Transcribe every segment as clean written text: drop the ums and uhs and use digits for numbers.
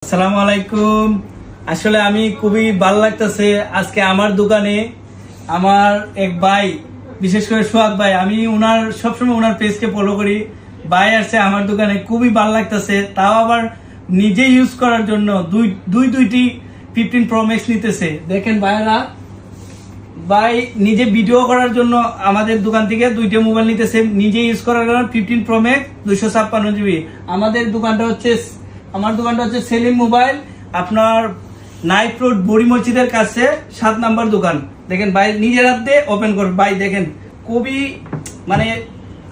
আসসালামু আলাইকুম। আসলে আমি খুবই ভালো লাগতেছে আজকে আমার দোকানে আমার এক ভাই, বিশেষ করে সোহাগ ভাই, আমি ওনার সবসময় ওনার পেজকে ফলো করি। ভাই আসছে আমার দোকানে, খুবই ভালো লাগতেছে। তাও আবার নিজে ইউজ করার জন্য দুইটি 15 Pro Max নিতেছে। দেখেন ভাইরা, ভাই নিজে ভিডিও করার জন্য আমাদের দোকান থেকে দুইটা মোবাইল নিতেছে, নিজে ইউজ করার জন্য 15 Pro Max 256 GB। আমার দোকানটা হচ্ছে সেলিম মোবাইল, আপনার নাইট রোড বড়ি মসজিদের কাছে 7 নাম্বার দোকান। দেখেন ভাই নিজের হাতে ওপেন করে, ভাই দেখেন খুবই মানে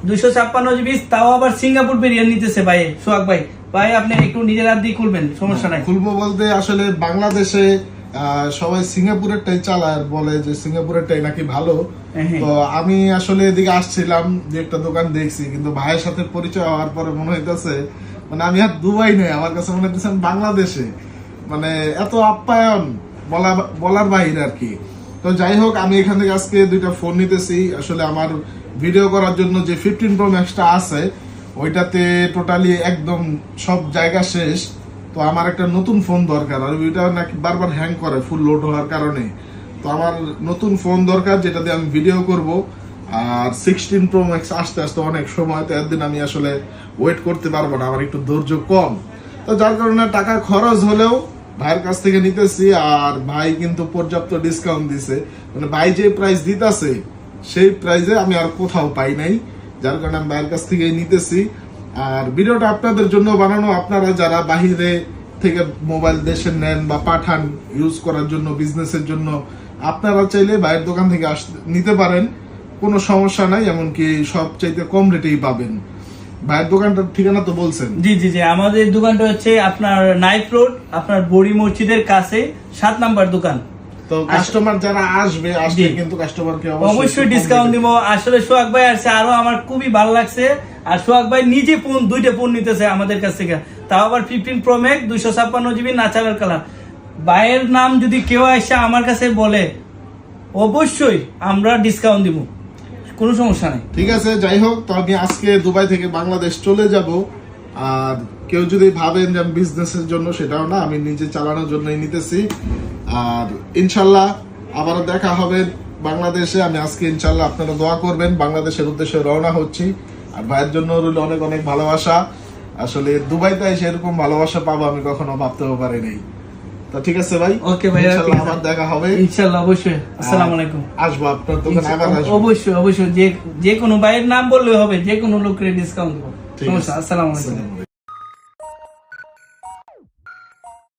256 GB, তাও আবার সিঙ্গাপুর ভেরিয়েন্ট নিতেছে ভাই সোহাগ ভাই। ভাই আপনি একটু নিজের হাত দিয়ে খুলবেন, সমস্যা নাই। খুলবো বলতে আসলে বাংলাদেশে সবাই সিঙ্গাপুরেরটাই চালায়, বলে যে সিঙ্গাপুরেরটাই নাকি ভালো। তো আমি আসলে এদিকে আসছিলাম, যে একটা দোকান দেখছি, কিন্তু ভাইয়ের সাথে পরিচয় হওয়ার পরে মনে হইতেছে মানে আমি আর দুবাই নেই, আমার কাছে মনে হইতেছে আমি বাংলাদেশে। মানে এত আপ্যায়ন বলার বাইরে আর কি। তো যাই হোক, আমি এখান থেকে আজকে দুইটা ফোন নিতেছি। আসলে আমার ভিডিও করার জন্য যে 15 Pro Max টা আছে ওইটাতে টোটালি একদম সব জায়গা শেষ। তো আমার একটা নতুন ফোন দরকার, আর ওইটা নাকি বারবার হ্যাং করে ফুল লোড হওয়ার কারণে। তো আমার নতুন ফোন দরকার যেটা দিয়ে আমি ভিডিও করব। আর 16 Pro Max আসতে আসতে অনেক সময়, তো একদিন আমি আসলে ওয়েট করতে পারবো না, আমার একটু ধৈর্য কম। তো যার কারণে টাকা খরচ হলেও ভাইয়ের কাছ থেকে নিতেছি। আর ভাই কিন্তু পর্যাপ্ত ডিসকাউন্ট দিছে, মানে ভাই যে প্রাইস দিতেছে সেই প্রাইসে আমি আর কোথাও পাই নাই, যার কারণে আমি ভাইয়ের কাছ থেকে নিতেছি। আর ভিডিওটা আপনাদের জন্য বানানো, আপনারা যারা বাহিরে থেকে মোবাইল দেশে নেন বা পাঠান ইউজ করার জন্য, বিজনেসের জন্য, আপনারা চাইলে ভাইয়ের দোকান থেকে নিতে পারেন, কোনো সমস্যা নাই। এমনকি সবচাইতে কম রেটেই পাবেন। ভাইয়ের দোকানটার ঠিকানা তো বলছেন? জি জি জি, আমাদের দোকানটা হচ্ছে আপনার নাইট রোড, আপনার বড়ি মসজিদের কাছে 7 নাম্বার দোকান। তো কাস্টমার যারা আসবে কিন্তু কাস্টমারকে অবশ্যই ডিসকাউন্ট দিব। আসলে সোহাগ ভাই আসছে, আরো আমার খুবই ভালো লাগছে। আর সোহাগ ভাই নিজে দুইটা ফোন নিতেছে আমাদের কাছ থেকে, তাও আবার 15 Pro Max 256 GB natural colour. ভাইয়ের নাম যদি কেউ আসে আমার কাছে বলে, অবশ্যই আমরা ডিসকাউন্ট দিব, কোনো সমস্যা নেই। ঠিক আছে, যাই হোক, তো আমি আজকে দুবাই থেকে বাংলাদেশ চলে যাব। আর কেউ যদি ভাবেন যে আমি বিজনেসের জন্য, সেটাও না, আমি নিজে চালানোর জন্যই নিতেছি। আর ইনশাল্লাহ আবারও দেখা হবে বাংলাদেশে। আমি আজকে ইনশাল্লাহ, আপনারা দোয়া করবেন, বাংলাদেশের উদ্দেশ্যে রওনা হচ্ছি। আর ভাইয়ের জন্য রইল অনেক অনেক ভালোবাসা। আসলে দুবাইতে এসে এরকম ভালোবাসা পাবো আমি কখনো ভাবতেও পারিনি। তো ঠিক আছে ভাই, ওকে ভাই, ইনশাল্লাহ আবার দেখা হবে ইনশাল্লাহ, অবশ্যই। আসসালামু আলাইকুম। আসবো আপনার দোকানে আবার আসবো। অবশ্যই অবশ্যই, যে কোনো ভাইয়ের নাম বললে হবে, যে কোনো লোকের ডিসকাউন্ট দেবো, সমস্যা। আসসালামু আলাইকুম।